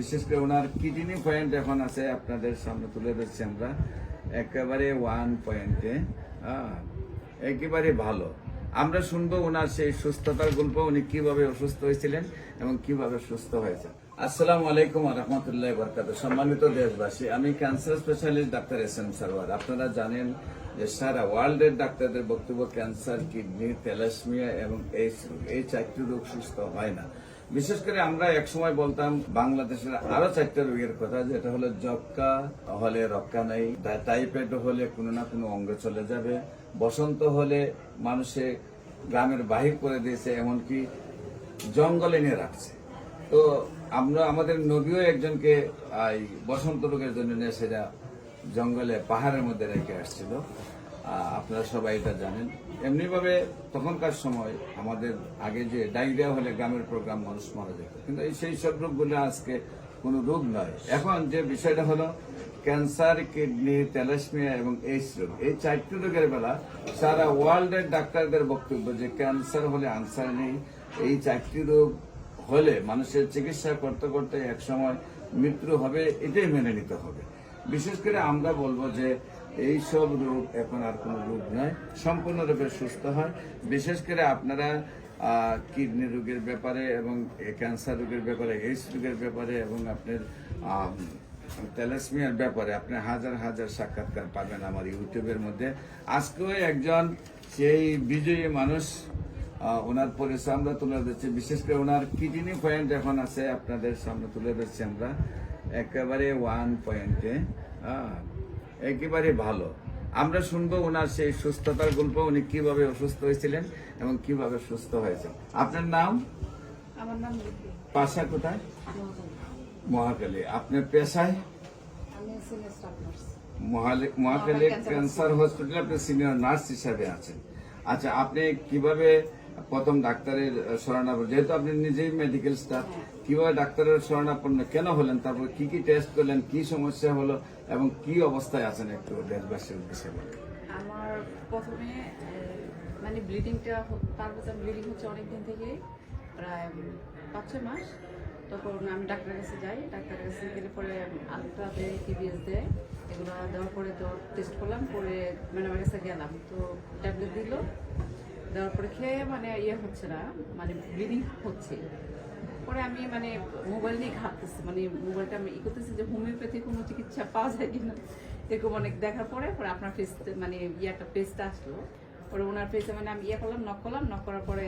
বিশেষ করে ওনার kidney point এখন আছে আপনাদের সামনে তুলে ধরছি আমরা একেবারে 1 পয়েন্টে একেবারে ভালো। আমরা শুনবো ওনার সেই সুস্থতার গল্প, উনি কিভাবে অসুস্থ হয়েছিলেন এবং কিভাবে সুস্থ হয়েছে। আসসালামু আলাইকুম ওয়া রাহমাতুল্লাহি ওয়া বারাকাতুহু। সম্মানিত দেশবাসী, আমি cancer specialist doctor SM. Sarwar. আপনারা জানেন যে সারা ওয়ার্ল্ডের ডাক্তারদের বক্তব্য ক্যান্সার, কিডনি, থ্যালাসেমিয়া এবং এইডস রোগ, এই 4টি রোগ সুস্থ হয় না। বিশেষ করে আমরা একসময় বলতাম বাংলাদেশের আরো 4টা রোগের কথা, যেটা হলো যক্কা হলে রক্ষা নাই, টাইফয়েড হলে কোনো না কোনো অঙ্গ চলে যাবে, বসন্ত হলে মানুষে গ্রামের বাহির করে দিয়েছে, এমনকি জঙ্গলে নিয়ে রাখছে। তো আমরা আমাদের নবীও একজনকে বসন্ত রোগের জন্য নিয়ে সেটা জঙ্গলে পাহাড়ের মধ্যে রেখে আসছিল। আপনারা সবাই এটা জানেন। এমনিভাবে তখনকার সময় আমাদের আগে যে ডায়রিয়া হলে গ্রামের প্রোগ্রাম মানুষ মারা যেত, কিন্তু সেই সব রোগগুলো আজকে কোনো রোগ নয়। এখন যে বিষয়টা হলো ক্যান্সার, কিডনি, থ্যালাসেমিয়া এবং এইডস রোগ, এই 4টি রোগের বেলা সারা ওয়ার্ল্ডের ডাক্তারদের বক্তব্য যে ক্যান্সার হলে আনসার নেই। এই 4টি রোগ হলে মানুষের চিকিৎসা করতে করতে একসময় মৃত্যু হবে, এটাই মেনে নিতে হবে। বিশেষ করে আমরা বলবো যে এই সব রোগ এখন আর কোনো রোগ নয়, সম্পূর্ণরূপে সুস্থ হয়। বিশেষ করে আপনারা কিডনি রোগের ব্যাপারে এবং ক্যান্সার রোগের ব্যাপারে, এইডস রোগের ব্যাপারে এবং আপনার থ্যালাসেমিয়ার ব্যাপারে আপনি হাজার হাজার সাক্ষাৎকার পাবেন আমার ইউটিউবের মধ্যে। আজকেও একজন সেই বিজয়ী মানুষ, ওনার পরিচয় আমরা তুলে ধরছি। বিশেষ করে ওনার কিডনি পয়েন্ট এখন আছে আপনাদের সামনে তুলে ধরছি আমরা একেবারে 1 পয়েন্টে একেবারে ভালো। আমরা শুনবো ওনার সেই সুস্থতার গল্প, উনি কিভাবে অসুস্থ হয়েছিলেন এবং কিভাবে সুস্থ হয়েছেন। আপনার নাম? আমার নাম পাশা কোথায়? মহাখালী। আপনার পেশায়? মহাখালী ক্যান্সার হসপিটালে আপনি সিনিয়র নার্স হিসাবে আছেন। আচ্ছা, আপনি কিভাবে প্রথম ডাক্তারের শরণাপন্ন, যেহেতু আপনি নিজেই মেডিকেল স্টাফ, কিভাবে ডাক্তারের শরণাপন্ন কেন হলেন, তারপর কি কি টেস্ট করলেন, কি সমস্যা হলো এবং কি অবস্থায় আছেন একটু দেশবাসীর উদ্দেশ্যে বলেন। আমার প্রথমে মানে ব্লিডিংটা, ব্লিডিং হচ্ছে অনেকদিন থেকে, প্রায় 5-6 মাস। তখন আমি ডাক্তারের কাছে যাই, ডাক্তারের কাছে গেলে পরে আলট্রা দেয়, টিবিএস দেয়, এগুলো দেওয়ার পরে তো টেস্ট করলাম, পরে ম্যাডামের কাছে গেলাম, তো ট্যাবলেট দিল, দেওয়ার পরে খেয়ে মানে হচ্ছে না, মানে ব্লিডিং হচ্ছে। পরে আমি মানে মোবাইল নিয়ে ঘাটতেছি, মানে মোবাইলটা আমি করতেছি যে হোমিওপ্যাথি কোনো চিকিৎসা পাওয়া যায় কিনা, এরকম অনেক দেখার পরে আপনার ফেস মানে একটা পেজটা আসলো। পরে ওনার পেজে মানে আমি করলাম, নক করার পরে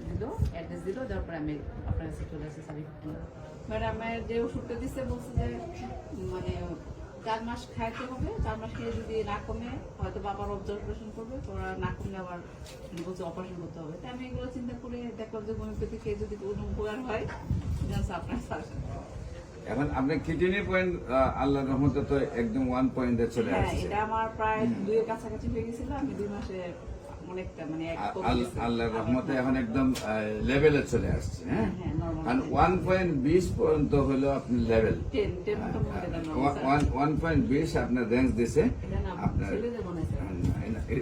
দিল, অ্যাড্রেস দিল, দেওয়ার পরে আমি আপনার কাছে চলে আসি। মানে আমার যে ওষুধটা দিচ্ছে বলছে যে মানে 4 মাস খাইতে হবে, 4 মাস খেয়ে যদি না কমে হয়তো বাবার অবজারভেশন করবে, ওরা না কমলে আবার বলছে অপারেশন করতে হবে। তাই আমি এগুলো চিন্তা করে দেখলাম যে হোমিওপ্যাথি খেয়ে যদি কোনো উপকার হয়, আপনার সাজেশন। এখন আপনি কিডনি পয়েন্ট আল্লাহর রহমতে তো একদম 1 পয়েন্টে চলে আসছে। এটা আমার প্রায় 2 এর কাছাকাছি হয়ে গেছিল, আমি 2 মাসে অনেকটা মানে আল্লাহর রহমতে এখন একদম লেভেলে চলে আসছে। হ্যাঁ, কারণ 1.20 পর্যন্ত হলো আপনি লেভেল, 1.20 আপনার রেঞ্জ দিছে। আপনার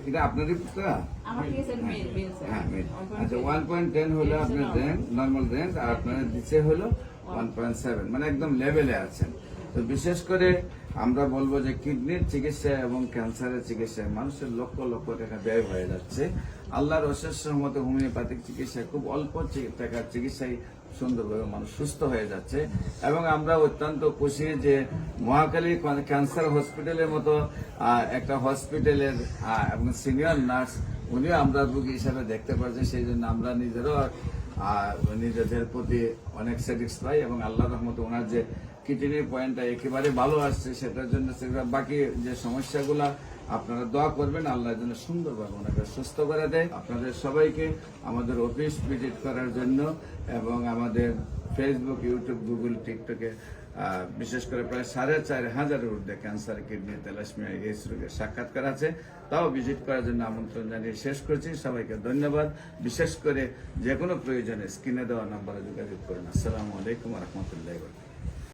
এটা আপনারই পুত্রা? হ্যাঁ, আচ্ছা, 1.10 হলো আপনার রেঞ্জ, নর্মাল রেঞ্জ, আর আপনার দিচ্ছে হলো 1.7, মানে একদম লেভেলে আছেন। তো বিশেষ করে আমরা বলবো যে কিডনির চিকিৎসা এবং ক্যান্সারের চিকিৎসায় মানুষের লক্ষ লক্ষ টাকা ব্যয় হয়ে যাচ্ছে। আল্লাহর অশেষ রহমতে হোমিওপ্যাথিক চিকিৎসায় খুব অল্প টাকার চিকিৎসায় সুন্দরভাবে মানুষ সুস্থ হয়ে যাচ্ছে। এবং আমরা অত্যন্ত খুশি যে মহাখালী ক্যান্সার হসপিটালের মতো একটা হসপিটালের এবং সিনিয়র নার্স উনিও আমরা রোগী হিসাবে দেখতে পাচ্ছি। সেই জন্য আমরা নিজেদের প্রতি অনেক স্যাটিসফাই, এবং আল্লাহর রহমতে ওনার যে কিডনি পয়েন্টটা একেবারে ভালো আসছে, সেটার জন্য বাকি যে সমস্যাগুলা আপনারা দোয়া করবেন, আল্লাহর জন্য সুন্দরভাবে ওনাকে সুস্থ করে দেয়। আপনাদের সবাইকে আমাদের অফিস ভিজিট করার জন্য এবং আমাদের ফেসবুক, ইউটিউব, গুগল, টিকটকে বিশেষ করে প্রায় 4,500 ঊর্ধ্বে ক্যান্সার, কিডনি, থ্যালাসেমিয়া, এইডস রোগের সাক্ষাৎকার আছে, তাও ভিজিট করার জন্য আমন্ত্রণ জানিয়ে শেষ করছি। সবাইকে ধন্যবাদ। বিশেষ করে যে কোনো প্রয়োজনে স্ক্রিনে দেওয়া নাম্বারে যোগাযোগ করুন। আসসালামু আলাইকুম ওয়া রাহমাতুল্লাহি ওয়া বারাকাতুহু।